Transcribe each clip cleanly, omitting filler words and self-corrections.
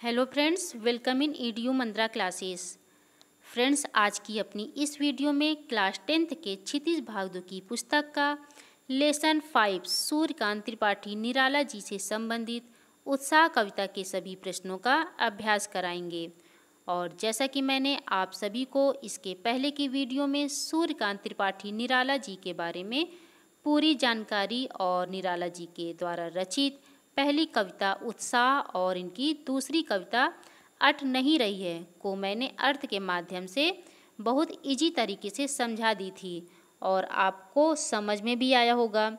Hello friends, welcome in EDU Mantra classes. Friends, आज की अपनी इस वीडियो में क्लास 10th के क्षितिज भागदू की पुस्तक का लेसन 5 सूर्यकांत त्रिपाठी निराला जी से संबंधित उत्साह कविता के सभी प्रश्नों का अभ्यास कराएंगे। और जैसा कि मैंने आप सभी को इसके पहले की वीडियो में सूर्यकांत त्रिपाठी निराला जी के बारे में पूरी जानकारी और निराला जी के द्वारा रचित पहली कविता उत्साह और इनकी दूसरी कविता अट नहीं रही है को मैंने अर्थ के माध्यम से बहुत इजी तरीके से समझा दी थी और आपको समझ में भी आया होगा।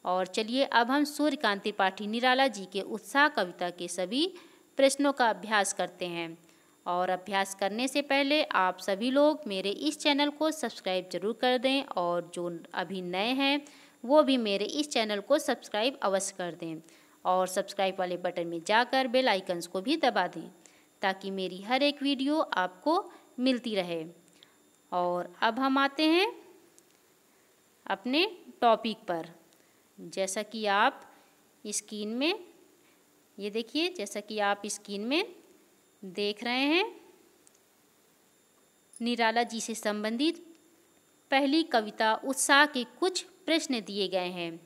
और चलिए अब हम सूर्यकांत त्रिपाठी निराला जी के उत्साह कविता के सभी प्रश्नों का अभ्यास करते हैं। और अभ्यास करने से पहले आप सभी लोग मेरे इस चैनल को सब्सक्राइब जरूर कर दें और जो अभी नए हैं वो भी मेरे इस चैनल को सब्सक्राइब अवश्य कर दें और सब्सक्राइब वाले बटन में जाकर बेल आइकन्स को भी दबा दें ताकि मेरी हर एक वीडियो आपको मिलती रहे। और अब हम आते हैं अपने टॉपिक पर। जैसा कि आप स्क्रीन में ये देखिए, जैसा कि आप स्क्रीन में देख रहे हैं, निराला जी से संबंधित पहली कविता उत्साह के कुछ प्रश्न दिए गए हैं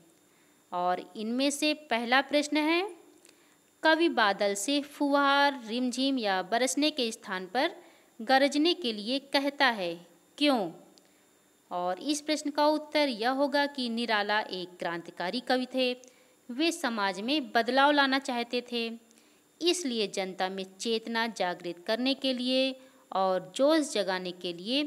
और इनमें से पहला प्रश्न है, कवि बादल से फुहार रिमझिम या बरसने के स्थान पर गरजने के लिए कहता है, क्यों? और इस प्रश्न का उत्तर यह होगा कि निराला एक क्रांतिकारी कवि थे। वे समाज में बदलाव लाना चाहते थे, इसलिए जनता में चेतना जागृत करने के लिए और जोश जगाने के लिए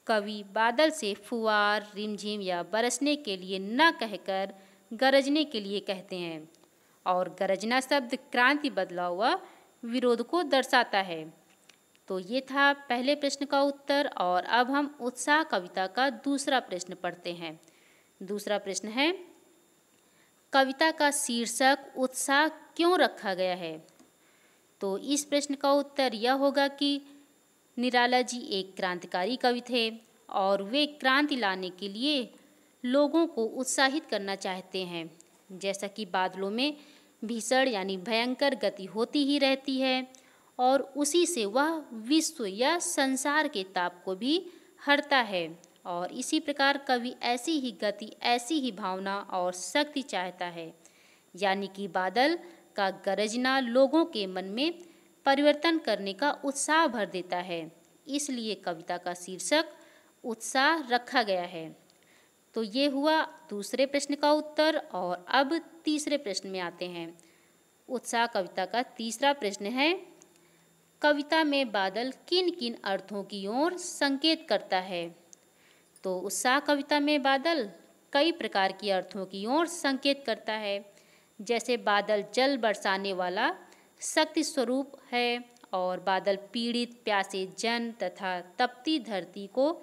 कवि बादल से फुहार रिमझिम या बरसने के लिए न कहकर गरजने के लिए कहते हैं। और गरजना शब्द क्रांति बदलाव व विरोध को दर्शाता है। तो ये था पहले प्रश्न का उत्तर। और अब हम उत्साह कविता का दूसरा प्रश्न पढ़ते हैं। दूसरा प्रश्न है, कविता का शीर्षक उत्साह क्यों रखा गया है? तो इस प्रश्न का उत्तर यह होगा कि निराला जी एक क्रांतिकारी कवि थे और वे क्रांति लाने के लिए लोगों को उत्साहित करना चाहते हैं। जैसा कि बादलों में भीषण यानी भयंकर गति होती ही रहती है और उसी से वह विश्व या संसार के ताप को भी हरता है। और इसी प्रकार कवि ऐसी ही गति, ऐसी ही भावना और शक्ति चाहता है, यानी कि बादल का गरजना लोगों के मन में परिवर्तन करने का उत्साह भर देता है। इसलिए कविता का शीर्षक उत्साह रखा गया है। तो ये हुआ दूसरे प्रश्न का उत्तर। और अब तीसरे प्रश्न में आते हैं। उत्साह कविता का तीसरा प्रश्न है, कविता में बादल किन किन अर्थों की ओर संकेत करता है? तो उत्साह कविता में बादल कई प्रकार की अर्थों की ओर संकेत करता है। जैसे बादल जल बरसाने वाला शक्ति स्वरूप है और बादल पीड़ित प्यासे जन तथा तपती धरती को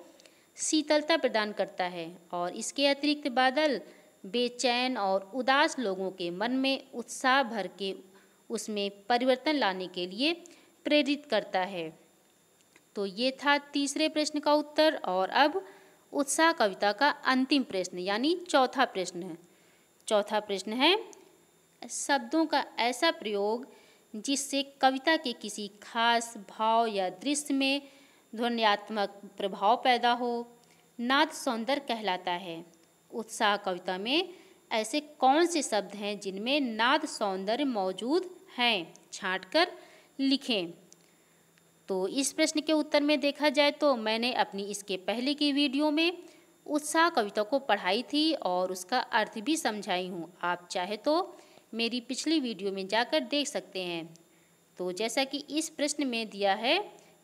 शीतलता प्रदान करता है। और इसके अतिरिक्त बादल बेचैन और उदास लोगों के मन में उत्साह भर के उसमें परिवर्तन लाने के लिए प्रेरित करता है। तो ये था तीसरे प्रश्न का उत्तर। और अब उत्साह कविता का अंतिम प्रश्न यानी चौथा प्रश्न है। चौथा प्रश्न है, शब्दों का ऐसा प्रयोग जिससे कविता के किसी खास भाव या दृश्य में ध्वन्यात्मक प्रभाव पैदा हो, नाद सौंदर्य कहलाता है। उत्साह कविता में ऐसे कौन से शब्द हैं जिनमें नाद सौंदर्य मौजूद हैं? छांटकर लिखें। तो इस प्रश्न के उत्तर में देखा जाए तो मैंने अपनी इसके पहले की वीडियो में उत्साह कविता को पढ़ाई थी और उसका अर्थ भी समझाई हूँ। आप चाहे तो मेरी पिछली वीडियो में जाकर देख सकते हैं। तो जैसा कि इस प्रश्न में दिया है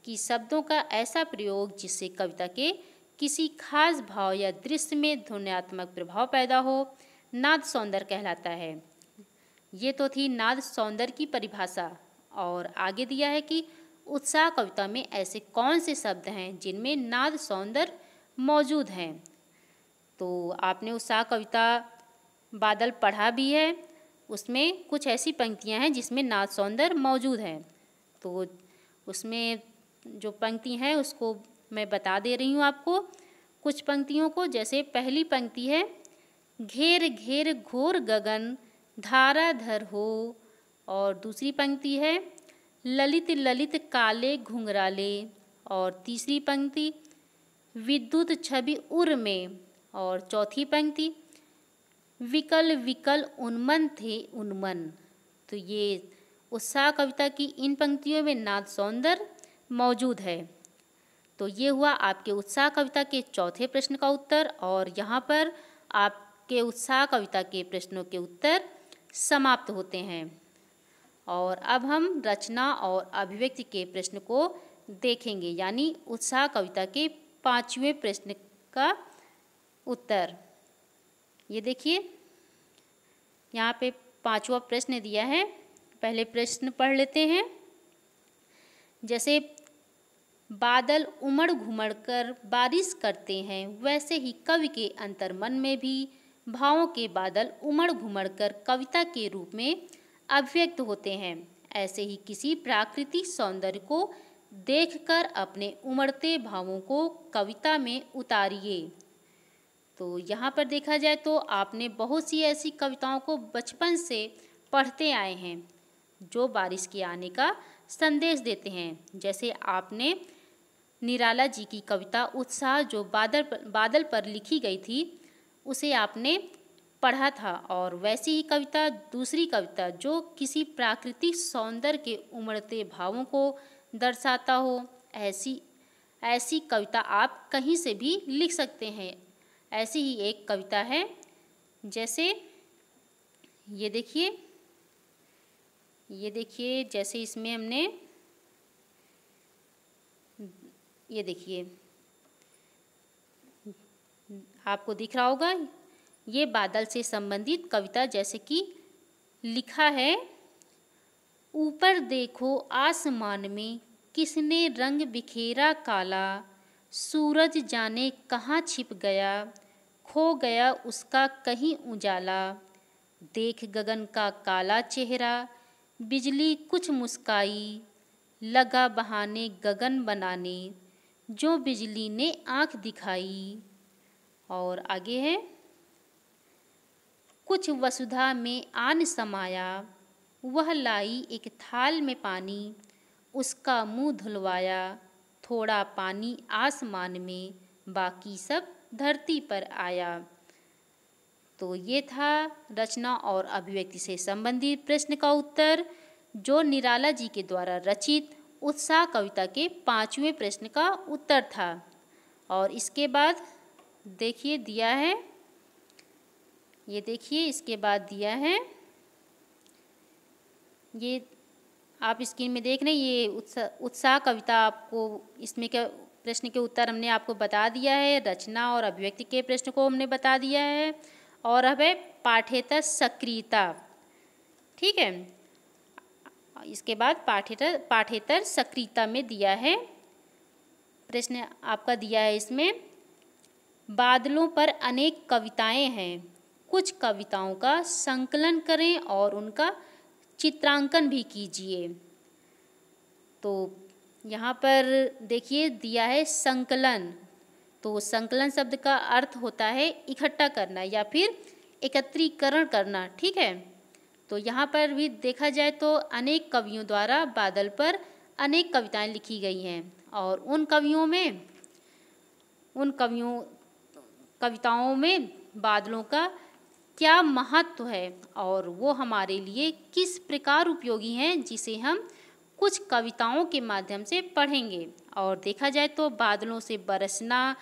कि शब्दों का ऐसा प्रयोग जिससे कविता के किसी खास भाव या दृश्य में ध्वन्यात्मक प्रभाव पैदा हो, नाद सौंदर्य कहलाता है। ये तो थी नाद सौंदर्य की परिभाषा। और आगे दिया है कि उत्साह कविता में ऐसे कौन से शब्द हैं जिनमें नाद सौंदर्य मौजूद हैं। तो आपने उत्साह कविता बादल पढ़ा भी है, उसमें कुछ ऐसी पंक्तियां हैं जिसमें नाद सौंदर्य मौजूद है। तो उसमें जो पंक्ति हैं उसको मैं बता दे रही हूँ आपको कुछ पंक्तियों को। जैसे पहली पंक्ति है, घेर घेर घोर गगन धाराधर हो। और दूसरी पंक्ति है, ललित ललित काले घुंघराले, और तीसरी पंक्ति विद्युत छवि उर में, और चौथी पंक्ति विकल विकल उन्मन थे उन्मन। तो ये उत्साह कविता की इन पंक्तियों में नाद सौंदर्य मौजूद है। तो ये हुआ आपके उत्साह कविता के चौथे प्रश्न का उत्तर, और यहाँ पर आपके उत्साह कविता के प्रश्नों के उत्तर समाप्त होते हैं। और अब हम रचना और अभिव्यक्ति के प्रश्न को देखेंगे, यानी उत्साह कविता के 5वें प्रश्न का उत्तर। ये देखिए यहाँ पे 5वां प्रश्न दिया है। पहले प्रश्न पढ़ लेते हैं। जैसे बादल उमड़ घुमड़ कर बारिश करते हैं, वैसे ही कवि के अंतर्मन में भी भावों के बादल उमड़ घुमड़ कर कविता के रूप में अभिव्यक्त होते हैं। ऐसे ही किसी प्राकृतिक सौंदर्य को देखकर अपने उमड़ते भावों को कविता में उतारिए। तो यहाँ पर देखा जाए तो आपने बहुत सी ऐसी कविताओं को बचपन से पढ़ते आए हैं जो बारिश के आने का संदेश देते हैं। जैसे आपने निराला जी की कविता उत्साह जो बादल पर लिखी गई थी, उसे आपने पढ़ा था। और वैसी ही कविता, दूसरी कविता जो किसी प्राकृतिक सौंदर्य के उमड़ते भावों को दर्शाता हो, ऐसी कविता आप कहीं से भी लिख सकते हैं। ऐसी ही एक कविता है, जैसे ये देखिए जैसे इसमें हमने ये देखिए, आपको दिख रहा होगा, ये बादल से संबंधित कविता। जैसे कि लिखा है, ऊपर देखो आसमान में किसने रंग बिखेरा काला, सूरज जाने कहाँ छिप गया, खो गया उसका कहीं उजाला। देख गगन का काला चेहरा, बिजली कुछ मुस्काई, लगा बहाने गगन बनाने, जो बिजली ने आँख दिखाई। और आगे है, कुछ वसुधा में आन समाया, वह लाई एक थाल में पानी, उसका मुंह धुलवाया, थोड़ा पानी आसमान में, बाकी सब धरती पर आया। तो ये था रचना और अभिव्यक्ति से संबंधित प्रश्न का उत्तर, जो निराला जी के द्वारा रचित उत्साह कविता के 5वें प्रश्न का उत्तर था। और इसके बाद देखिए दिया है, ये देखिए इसके बाद दिया है, ये आप स्क्रीन में देख रहे हैं, ये उत्साह कविता आपको इसमें क्या प्रश्न के उत्तर हमने आपको बता दिया है। रचना और अभिव्यक्ति के प्रश्न को हमने बता दिया है। और अब है पाठ्येतर सक्रियता। ठीक है, इसके बाद पाठ्येतर सक्रियता में दिया है प्रश्न आपका दिया है इसमें, बादलों पर अनेक कविताएं हैं, कुछ कविताओं का संकलन करें और उनका चित्रांकन भी कीजिए। तो यहाँ पर देखिए दिया है संकलन। तो संकलन शब्द का अर्थ होता है इकट्ठा करना या फिर एकत्रीकरण करना। ठीक है, तो यहाँ पर भी देखा जाए तो अनेक कवियों द्वारा बादल पर अनेक कविताएं लिखी गई हैं, और उन कविताओं में बादलों का क्या महत्व है और वो हमारे लिए किस प्रकार उपयोगी हैं, जिसे हम कुछ कविताओं के माध्यम से पढ़ेंगे। और देखा जाए तो बादलों से बरसना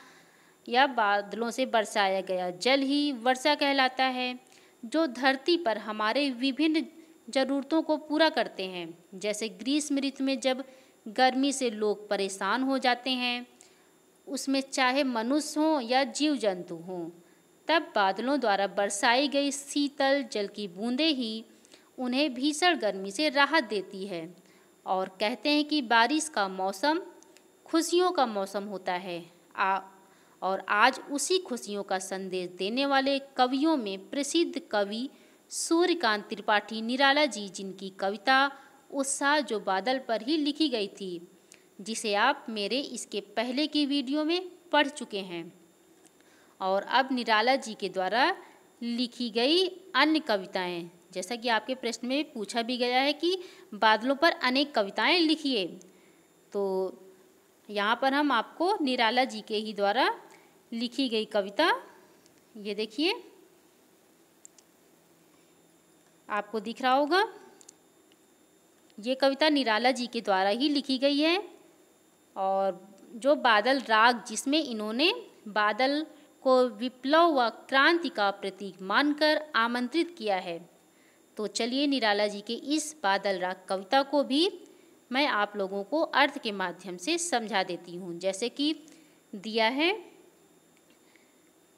या बादलों से बरसाया गया जल ही वर्षा कहलाता है, जो धरती पर हमारे विभिन्न ज़रूरतों को पूरा करते हैं। जैसे ग्रीष्म ऋतु में जब गर्मी से लोग परेशान हो जाते हैं, उसमें चाहे मनुष्य हों या जीव जंतु हों, तब बादलों द्वारा बरसाई गई शीतल जल की बूंदें ही उन्हें भीषण गर्मी से राहत देती है। और कहते हैं कि बारिश का मौसम खुशियों का मौसम होता है। और आज उसी खुशियों का संदेश देने वाले कवियों में प्रसिद्ध कवि सूर्यकांत त्रिपाठी निराला जी, जिनकी कविता उत्साह जो बादल पर ही लिखी गई थी, जिसे आप मेरे इसके पहले की वीडियो में पढ़ चुके हैं। और अब निराला जी के द्वारा लिखी गई अन्य कविताएं, जैसा कि आपके प्रश्न में पूछा भी गया है कि बादलों पर अनेक कविताएं लिखिए। तो यहाँ पर हम आपको निराला जी के ही द्वारा लिखी गई कविता, ये देखिए, आपको दिख रहा होगा, ये कविता निराला जी के द्वारा ही लिखी गई है। और जो बादल राग, जिसमें इन्होंने बादल को विप्लव व क्रांति का प्रतीक मानकर आमंत्रित किया है। तो चलिए निराला जी के इस बादल राग कविता को भी मैं आप लोगों को अर्थ के माध्यम से समझा देती हूँ। जैसे कि दिया है,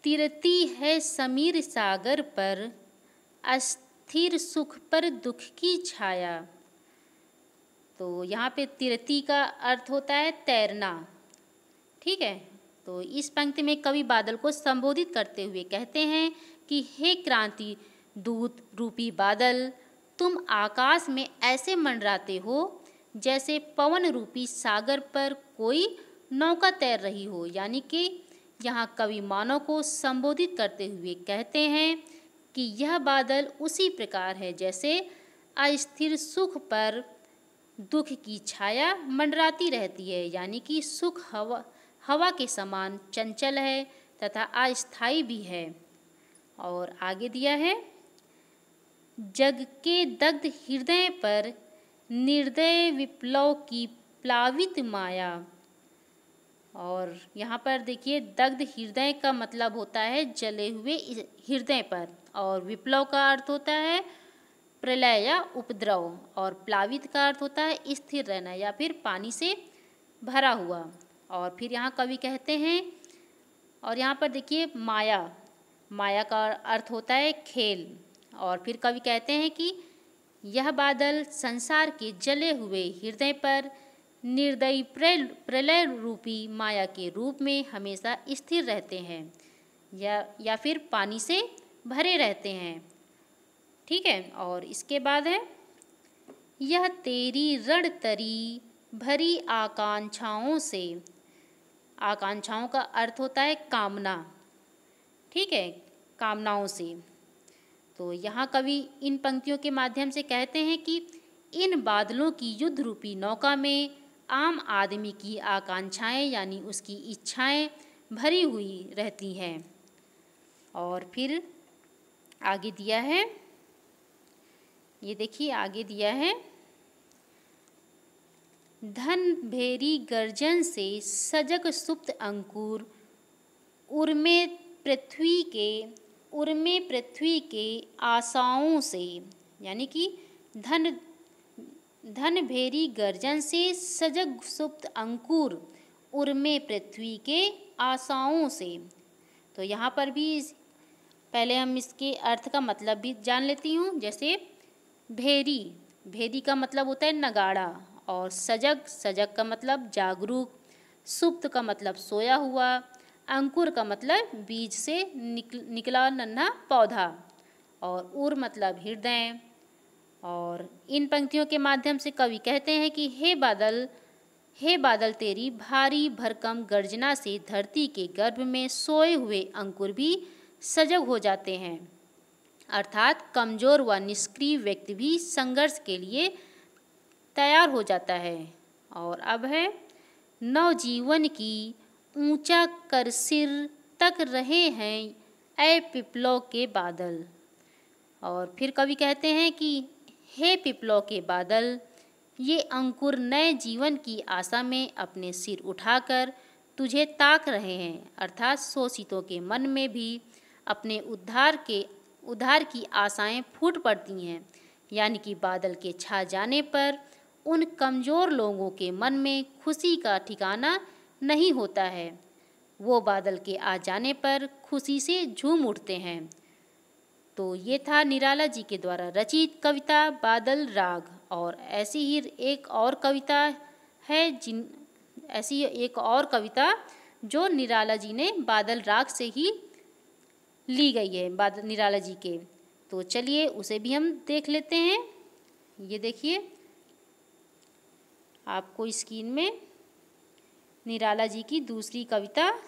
तिरती है समीर सागर पर, अस्थिर सुख पर दुख की छाया। तो यहाँ पे तिरती का अर्थ होता है तैरना, ठीक है। तो इस पंक्ति में कवि बादल को संबोधित करते हुए कहते हैं कि हे क्रांति दूत रूपी बादल, तुम आकाश में ऐसे मंडराते हो जैसे पवन रूपी सागर पर कोई नौका तैर रही हो। यानी कि यहाँ कवि मानव को संबोधित करते हुए कहते हैं कि यह बादल उसी प्रकार है जैसे अस्थिर सुख पर दुख की छाया मंडराती रहती है। यानी कि सुख हवा के समान चंचल है तथा अस्थायी भी है। और आगे दिया है, जग के दग्ध हृदय पर निर्दय विप्लव की प्लावित माया। और यहाँ पर देखिए, दग्ध हृदय का मतलब होता है जले हुए हृदय पर, और विप्लव का अर्थ होता है प्रलय या उपद्रव, और प्लावित का अर्थ होता है स्थिर रहना या फिर पानी से भरा हुआ। और फिर यहाँ कवि कहते हैं, और यहाँ पर देखिए माया, माया का अर्थ होता है खेल। और फिर कवि कहते हैं कि यह बादल संसार के जले हुए हृदय पर निर्दयी प्रलय रूपी माया के रूप में हमेशा स्थिर रहते हैं या फिर पानी से भरे रहते हैं, ठीक है। और इसके बाद है, यह तेरी रण तरी भरी आकांक्षाओं से। आकांक्षाओं का अर्थ होता है कामना, ठीक है, कामनाओं से। तो यहाँ कवि इन पंक्तियों के माध्यम से कहते हैं कि इन बादलों की युद्ध रूपी नौका में आम आदमी की आकांक्षाएं यानी उसकी इच्छाएं भरी हुई रहती हैं। और फिर आगे दिया है, ये देखिए आगे दिया है, धन भेरी गर्जन से सजग सुप्त अंकुर उर्मे पृथ्वी के आशाओं से। यानी कि धन भेरी गर्जन से सजग सुप्त अंकुर उर्मे पृथ्वी के आशाओं से। तो यहाँ पर भी पहले हम इसके अर्थ का मतलब भी जान लेती हूँ। जैसे भेरी का मतलब होता है नगाड़ा, और सजग का मतलब जागरूक, सुप्त का मतलब सोया हुआ, अंकुर का मतलब बीज से निकला नन्हा पौधा, और उर मतलब हृदय। और इन पंक्तियों के माध्यम से कवि कहते हैं कि हे बादल तेरी भारी भरकम गर्जना से धरती के गर्भ में सोए हुए अंकुर भी सजग हो जाते हैं, अर्थात कमजोर व निष्क्रिय व्यक्ति भी संघर्ष के लिए तैयार हो जाता है। और अब है, नवजीवन की ऊंचा कर सिर तक रहे हैं ऐ पिपलों के बादल। और फिर कवि कहते हैं कि हे पिपलों के बादल, ये अंकुर नए जीवन की आशा में अपने सिर उठाकर तुझे ताक रहे हैं, अर्थात शोषितों के मन में भी अपने उद्धार की आशाएं फूट पड़ती हैं। यानी कि बादल के छा जाने पर उन कमज़ोर लोगों के मन में खुशी का ठिकाना नहीं होता है, वो बादल के आ जाने पर खुशी से झूम उठते हैं। तो ये था निराला जी के द्वारा रचित कविता बादल राग। और ऐसी ही एक और कविता जो निराला जी ने बादल राग से ही ली गई है, निराला जी के। तो चलिए उसे भी हम देख लेते हैं। ये देखिए आपको स्क्रीन में निराला जी की दूसरी कविता,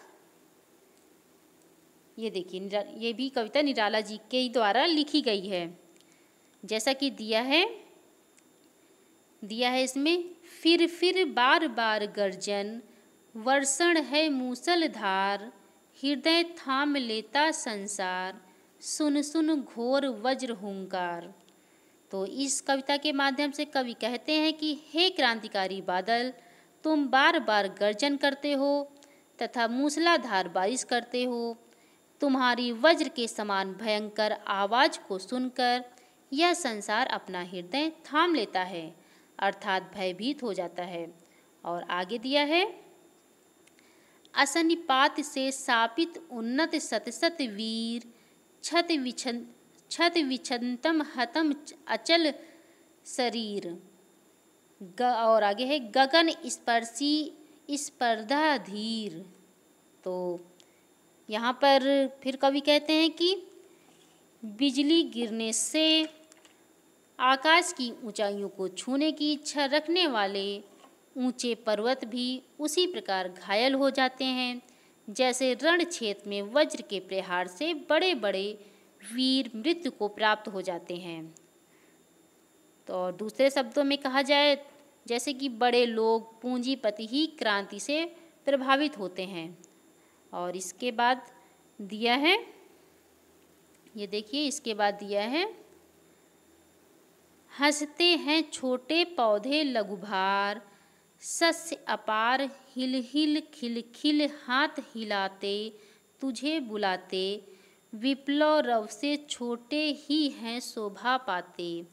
ये देखिए, ये भी कविता निराला जी के द्वारा लिखी गई है। जैसा कि दिया है, दिया है इसमें, फिर बार बार गर्जन, वर्षण है मूसलधार, हृदय थाम लेता संसार, सुन सुन घोर वज्र हुंकार। तो इस कविता के माध्यम से कवि कहते हैं कि हे क्रांतिकारी बादल, तुम बार बार गर्जन करते हो तथा मूसलाधार बारिश करते हो। तुम्हारी वज्र के समान भयंकर आवाज़ को सुनकर यह संसार अपना हृदय थाम लेता है, अर्थात भयभीत हो जाता है। और आगे दिया है, असनिपात से सापित उन्नत सतसत वीर, छत विछंतम हतम अचल शरीर। और आगे है, गगन स्पर्शी स्पर्धा धीर। तो यहाँ पर फिर कवि कहते हैं कि बिजली गिरने से आकाश की ऊंचाइयों को छूने की इच्छा रखने वाले ऊंचे पर्वत भी उसी प्रकार घायल हो जाते हैं, जैसे रण क्षेत्र में वज्र के प्रहार से बड़े बड़े वीर मृत्यु को प्राप्त हो जाते हैं। तो दूसरे शब्दों में कहा जाए, जैसे कि बड़े लोग पूंजीपति ही क्रांति से प्रभावित होते हैं। और इसके बाद दिया है, ये देखिए, इसके बाद दिया है, हंसते हैं छोटे पौधे लघुभार, सस्य अपार हिल हिल खिल खिल हाथ हिलाते तुझे बुलाते, विप्लव रव से छोटे ही हैं शोभा पाते।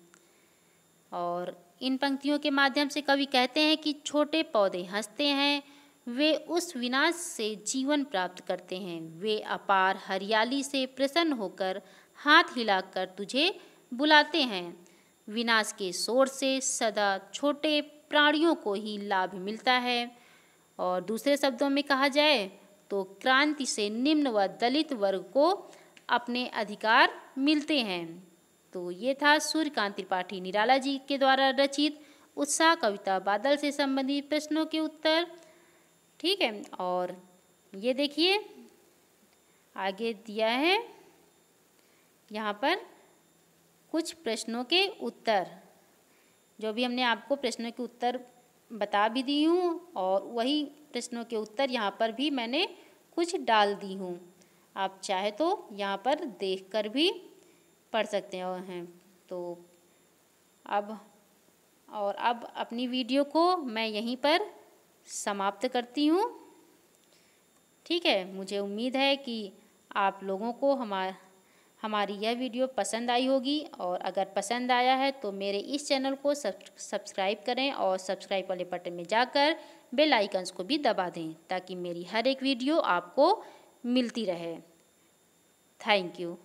और इन पंक्तियों के माध्यम से कवि कहते हैं कि छोटे पौधे हंसते हैं, वे उस विनाश से जीवन प्राप्त करते हैं। वे अपार हरियाली से प्रसन्न होकर हाथ हिलाकर तुझे बुलाते हैं। विनाश के शोर से सदा छोटे प्राणियों को ही लाभ मिलता है। और दूसरे शब्दों में कहा जाए तो क्रांति से निम्न व दलित वर्ग को अपने अधिकार मिलते हैं। तो ये था सूर्यकांत त्रिपाठी निराला जी के द्वारा रचित उत्साह कविता बादल से संबंधित प्रश्नों के उत्तर। ठीक है, और ये देखिए आगे दिया है यहाँ पर कुछ प्रश्नों के उत्तर, जो भी हमने आपको प्रश्नों के उत्तर बता भी दी हूँ, और वही प्रश्नों के उत्तर यहाँ पर भी मैंने कुछ डाल दी हूँ। आप चाहे तो यहाँ पर देखकर भी पढ़ सकते हैं। तो अब अपनी वीडियो को मैं यहीं पर समाप्त करती हूँ। ठीक है, मुझे उम्मीद है कि आप लोगों को हमारी यह वीडियो पसंद आई होगी, और अगर पसंद आया है तो मेरे इस चैनल को सब्सक्राइब करें और सब्सक्राइब वाले बटन में जाकर बेल आइकन्स को भी दबा दें, ताकि मेरी हर एक वीडियो आपको मिलती रहे। Thank you.